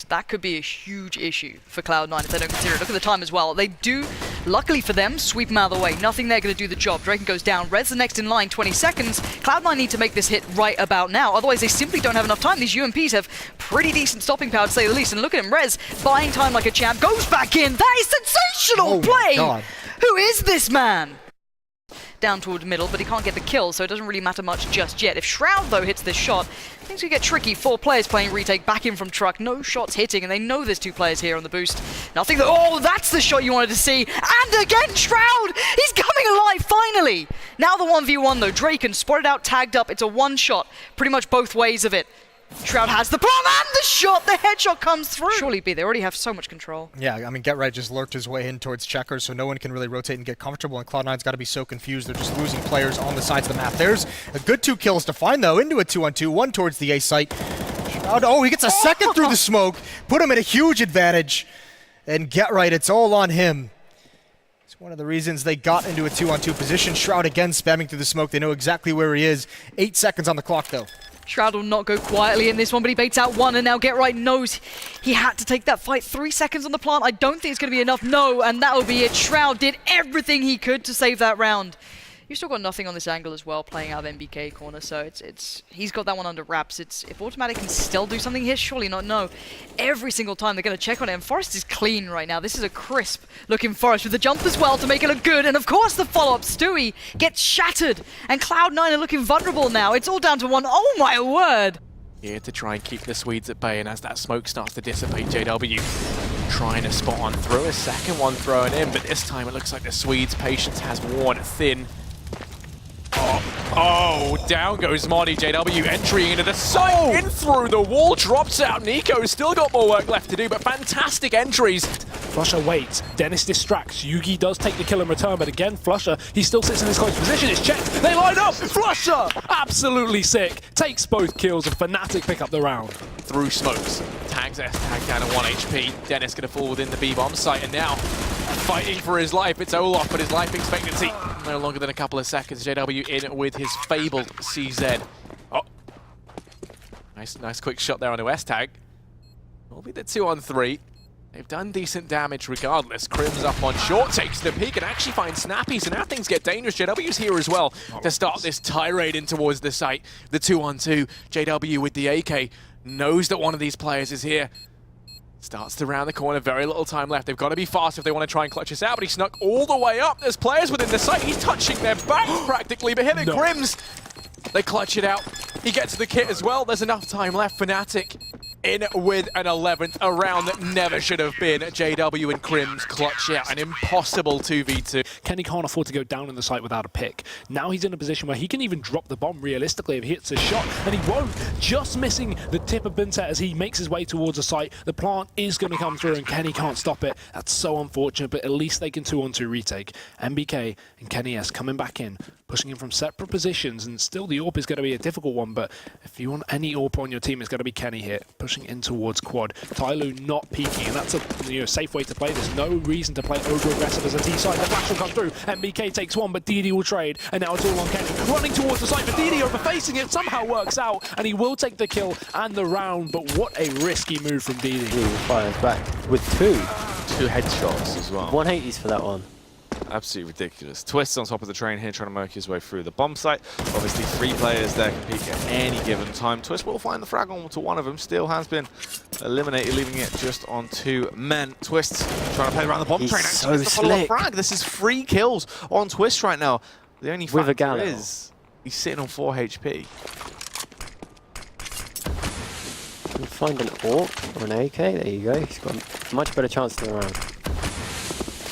that could be a huge issue for Cloud9 if they don't consider it. Look at the time as well. They do, luckily for them, sweep him out of the way. Nothing there going to do the job. Draken goes down. Red's the next in line, 20 seconds. Cloud9 need to make this hit right about now. Otherwise, they simply don't have enough time. These UMPs have pretty decent stopping power, to say the least. And look at him, Rez buying time like a champ. Goes back in. That is sensational play! God. Who is this man? Down toward middle, but he can't get the kill, so it doesn't really matter much just yet. If Shroud, though, hits this shot, things could get tricky. 4 players playing retake, back in from truck, no shots hitting, and they know there's 2 players here on the boost. Nothing that, oh, that's the shot you wanted to see, and again, Shroud! He's coming alive, finally! Now the 1v1, though, Draken spotted out, tagged up, it's a one shot, pretty much both ways of it. Shroud has the bomb and the shot! The headshot comes through! Surely be, they already have so much control. Yeah, I mean, Get Right just lurked his way in towards Checkers, so no one can really rotate and get comfortable, and Cloud9's got to be so confused. They're just losing players on the sides of the map. There's a good 2 kills to find, though, into a 2-on-2, one towards the A site. Shroud, oh, he gets a second through the smoke, put him at a huge advantage. And Get Right, it's all on him. It's one of the reasons they got into a 2-on-2 position. Shroud again spamming through the smoke. They know exactly where he is. 8 seconds on the clock, though. Shroud will not go quietly in this one, but he baits out one, and now Get Right knows he had to take that fight. 3 seconds on the plant. I don't think it's going to be enough. No, and that'll be it. Shroud did everything he could to save that round. You've still got nothing on this angle as well, playing out of MBK corner, so he's got that one under wraps. If Automatic can still do something here, surely not. No. Every single time they're going to check on it, and Forest is clean right now. This is a crisp looking Forest with the jump as well to make it look good, and of course the follow-up. Stewie gets shattered, and Cloud9 are looking vulnerable now. It's all down to one. Oh my word! Here to try and keep the Swedes at bay, and as that smoke starts to dissipate, JW trying to spot on through. A second one thrown in, but this time it looks like the Swedes' patience has worn thin. Oh, down goes Marty. JW entering into the site, in through the wall, drops out. Nico's still got more work left to do, but fantastic entries. Flusher waits, Dennis distracts, Yugi does take the kill in return, but again, Flusher, he still sits in his close position, it's checked, they line up, Flusher, absolutely sick, takes both kills, and Fnatic pick up the round. Through smokes, tags S, tag down at 1 HP, Dennis gonna fall within the B-bomb site, and now fighting for his life. It's Olaf, but his life expectancy no longer than a couple of seconds. JW in with his fabled CZ. Oh, nice quick shot there on the West tag. Will be the 2-on-3. They've done decent damage regardless. Crim's up on short, takes the peek and actually finds Snappy, so now things get dangerous. JW's here as well to start this tirade in towards the site. The 2-on-2, JW with the AK, knows that one of these players is here. Starts to round the corner, very little time left. They've got to be fast if they want to try and clutch this out, but he snuck all the way up. There's players within the site. He's touching their back practically, but him and Grims, they clutch it out. He gets the kit as well. There's enough time left. Fnatic in with an 11th, a round that never should have been. JW and Crims clutch out an impossible 2v2. Kenny can't afford to go down in the site without a pick. Now he's in a position where he can even drop the bomb realistically if he hits a shot, and he won't. Just missing the tip of Binset as he makes his way towards the site. The plant is going to come through, and Kenny can't stop it. That's so unfortunate, but at least they can 2-on-2 retake. MBK and Kenny S coming back in, pushing him from separate positions, and still the AWP is going to be a difficult one, but if you want any AWP on your team, it's going to be Kenny here, pushing in towards quad. Tyloo not peeking, and that's a safe way to play. There's no reason to play over-aggressive as a T-side. The flash will come through, MBK takes one, but DD will trade, and now it's all on Kenny. Running towards the site, but DD overfacing it, somehow works out, and he will take the kill and the round, but what a risky move from DD. He fires back with two headshots as well. 180s for that one. Absolutely ridiculous. Twist on top of the train here, trying to work his way through the bomb site. Obviously, 3 players there can peek at any given time. Twist will find the frag on to one of them. Still has been eliminated, leaving it just on 2 men. Twist trying to play around the bomb train. So Actually, the follow-up frag. This is 3 kills on Twist right now. The only factor is he's sitting on 4 HP. Can find an AWP or an AK. There you go. He's got a much better chance than around.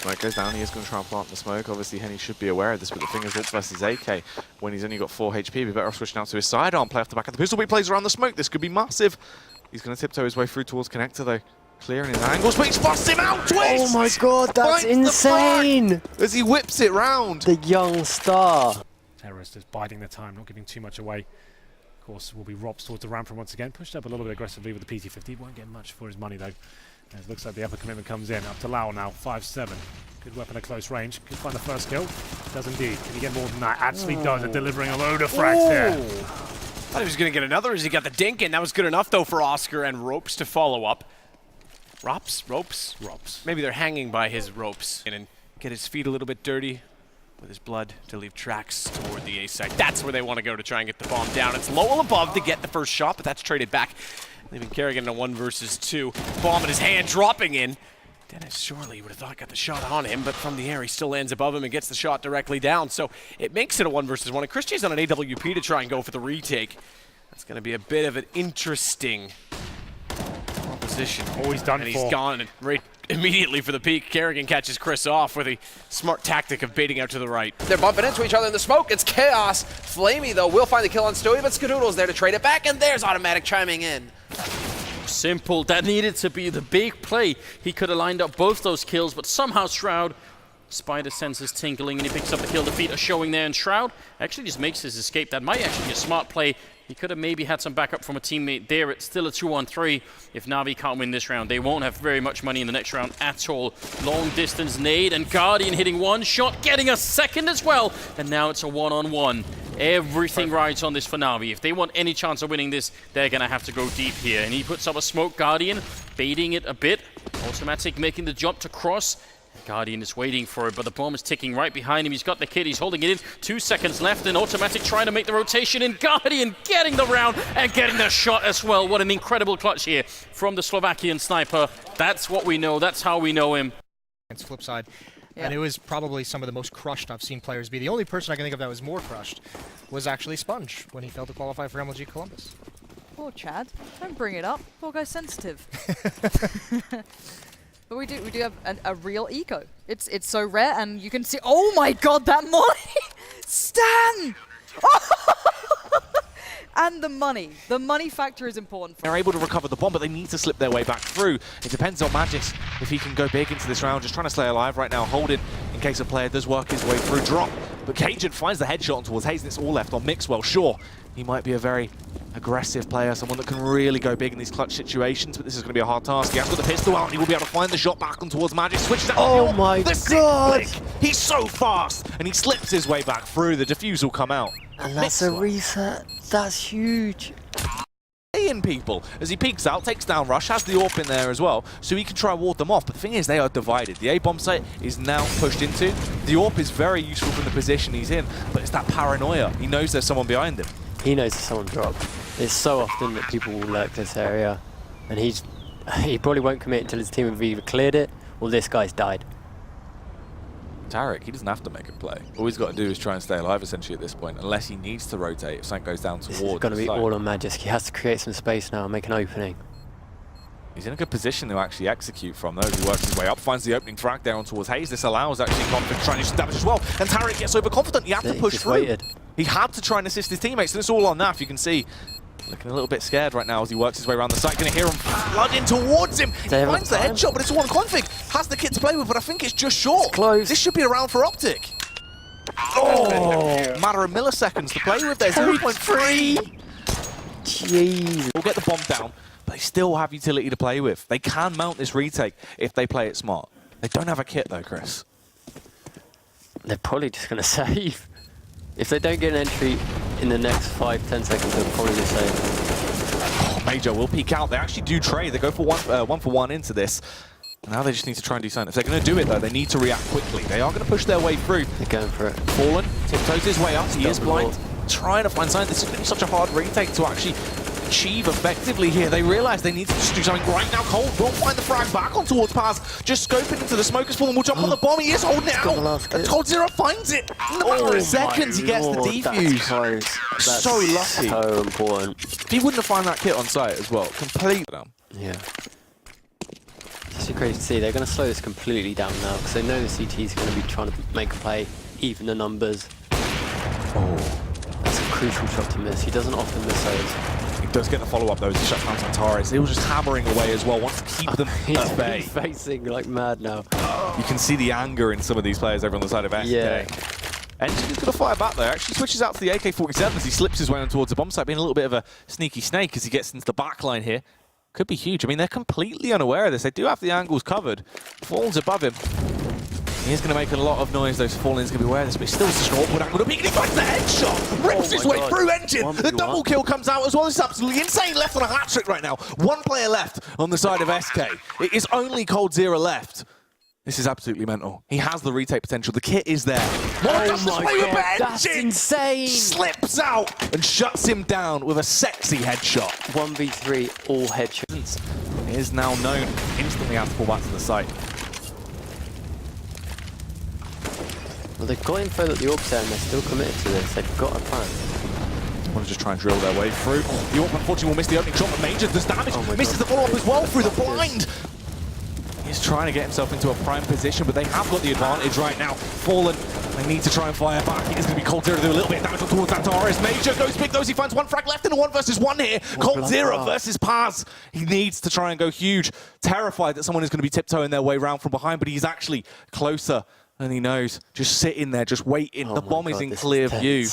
Smoke goes down, he is going to try and plant the smoke. Obviously, Henny should be aware of this, but the thing is, AWP versus AK, when he's only got 4 HP, be better off switching out to his sidearm, play off the back of the pistol, but he plays around the smoke. This could be massive. He's going to tiptoe his way through towards connector, though. Clearing his angles, but he's busts him out! Twist! Oh my god, that's insane! As he whips it round. The young star. Terrorist is biding the time, not giving too much away. Of course, will be Robs towards the ramp from once again. Pushed up a little bit aggressively with the PT-50. Won't get much for his money, though. It looks like the upper commitment comes in. Up to Lau now, 5-7. Good weapon at close range. Could find the first kill. Does indeed. Can he get more than that? Actually does, and delivering a load of frags there. Thought he was going to get another as he got the dink in. That was good enough, though, for Oscar and Ropes to follow up. ropes. Robs. Maybe they're hanging by his ropes and get his feet a little bit dirty with his blood to leave tracks toward the A side. That's where they want to go to try and get the bomb down. It's low above to get the first shot, but that's traded back, leaving Kerrigan in a 1 versus 2. Bomb in his hand, dropping in. Dennis surely would have thought got the shot on him, but from the air he still lands above him and gets the shot directly down. So it makes it a 1 versus 1. And Chris J's on an AWP to try and go for the retake. That's going to be a bit of an interesting proposition. Oh, he's done and for. he's gone and right immediately for the peak. Kerrigan catches Chris off with a smart tactic of baiting out to the right. They're bumping into each other in the smoke. It's chaos. Flamey, though, will find the kill on Stewie, but Skadoodle's there to trade it back, and there's Automatic chiming in. Simple. That needed to be the big play. He could have lined up both those kills, but somehow Shroud, Spider senses tinkling, and he picks up the kill. The feet are showing there, and Shroud actually just makes his escape. That might actually be a smart play. He could have maybe had some backup from a teammate there. It's still a 2-on-3. If Na'Vi can't win this round, they won't have very much money in the next round at all. Long distance nade, and Guardian hitting 1 shot, getting a second as well. And now it's a 1-on-1. Everything rides on this for Na'Vi. If they want any chance of winning this, they're going to have to go deep here. And he puts up a smoke. Guardian baiting it a bit. Automatic making the jump to cross. Guardian is waiting for it, but the bomb is ticking right behind him. He's got the kid, he's holding it in. 2 seconds left, and Automatic trying to make the rotation, and Guardian getting the round and getting the shot as well. What an incredible clutch here from the Slovakian sniper. That's what we know, that's how we know him. It's flip side. Yeah. And it was probably some of the most crushed I've seen players be. The only person I can think of that was more crushed was actually Sponge when he failed to qualify for MLG Columbus. Poor Chad. Don't bring it up. Poor guy's sensitive. But we do have a real eco. It's so rare, and you can see. Oh my God, that money, Stan! And the money factor is important. They're able to recover the bomb, but they need to slip their way back through. It depends on Magis if he can go big into this round. Just trying to stay alive right now. Hold it in case a player does work his way through. Drop. But Cajun finds the headshot towards Hayes, and it's all left on Mixwell. Sure, he might be a very aggressive player, someone that can really go big in these clutch situations, but this is going to be a hard task. He has got the pistol out, and he will be able to find the shot back on towards Magis. Switches out. Oh my God! He's so fast, and he slips his way back through. The defuse will come out. And that's a reset. That's huge. In people as he peeks out, takes down Rush, has the AWP in there as well, so he can try and ward them off. But the thing is, they are divided. The A bomb site is now pushed into. The AWP is very useful from the position he's in, but it's that paranoia. He knows there's someone behind him. He knows there's someone dropped. It's so often that people will lurk this area, and he probably won't commit until his team have either cleared it or this guy's died. Tarek, he doesn't have to make a play. All he's got to do is try and stay alive essentially at this point, unless he needs to rotate if something goes down towards. It's going to be all on Magisk. He has to create some space now and make an opening. He's in a good position to actually execute from, though. He works his way up, finds the opening frag down towards Hayes. This allows actually Conflict trying to do some damage as well. And Tarek gets overconfident. He had to push through. Waited. He had to try and assist his teammates, and it's all on Naf. You can see, looking a little bit scared right now as he works his way around the site. Going to hear him flooding towards him. He finds the headshot, but it's all on Config. Has the kit to play with, but I think it's just short. It's close. This should be a round for Optic. Oh, matter of milliseconds to play with. There's 0.3. Jeez. We'll get the bomb down, but they still have utility to play with. They can mount this retake if they play it smart. They don't have a kit though, Chris. They're probably just going to save. If they don't get an entry in the next 5-10 seconds, they'll probably just save. Oh, Major will peek out. They actually do trade. They go for one for one into this. Now they just need to try and do something. If they're going to do it, though, they need to react quickly. They are going to push their way through. They're going for it. Fallen, tiptoes his way up. He is blind. Double. Trying to find something. This is going to be such a hard retake to actually achieve effectively here. They realise they need to just do something right now. Cold will find the frag back on towards Paz. Just scoping into the smoker's Fallen will jump on the bomb. He is holding it out. And Cold Zero finds it. In the matter of seconds, he gets the defuse. That's so lucky. So important. If he wouldn't have found that kit on site as well, completely down. Yeah. It's crazy to see. They're going to slow this completely down now because they know the CT is going to be trying to make a play, even the numbers. Oh, that's a crucial shot to miss. He doesn't often miss those. He does get the follow-up though as he shuts down Santares. He was just hammering away as well, wants to keep them at bay. He's facing like mad now. You can see the anger in some of these players over on the side of SK. Yeah. Engine is going to fire back there. Actually switches out to the AK-47 as he slips his way on towards the bomb site, being a little bit of a sneaky snake as he gets into the back line here. Could be huge. I mean, they're completely unaware of this. They do have the angles covered. Falls above him. He's going to make a lot of noise, though. Fallen's going to be aware of this, but he's still short. But Angle to peek, and he finds the headshot! Rips his way through Engine! The double kill comes out as well. This is absolutely insane. Left on a hat-trick right now. One player left on the side of SK. It is only Cold Zero left. This is absolutely mental. He has the retake potential. The kit is there. Oh my god, that's insane! Slips out and shuts him down with a sexy headshot. 1v3, all headshots. He is now known. Instantly has to pull back to the site. Well, they've got info that the Orb's there and they're still committed to this. They've got a plan. Want to just try and drill their way through. The Orb unfortunately will miss the opening shot, but Major does damage. Misses the follow-up as well through the blind. He's trying to get himself into a prime position, but they have got the advantage right now. Fallen, they need to try and fire back. It is going to be Cold Zero to do a little bit of damage towards that Taurus. Major goes big, he finds one frag left in a 1 versus 1 here. Cold Zero versus Paz. He needs to try and go huge. Terrified that someone is going to be tiptoeing their way around from behind, but he's actually closer than he knows. Just sitting there, just waiting. The bomb is in clear view.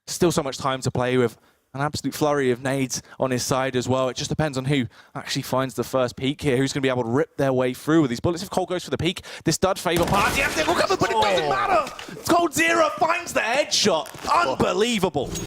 Still so much time to play with. An absolute flurry of nades on his side as well. It just depends on who actually finds the first peak here, who's going to be able to rip their way through with these bullets. If Cole goes for the peak, this does favour Paz. He has to go cover, but it doesn't matter. Cold Zero finds the headshot. Unbelievable.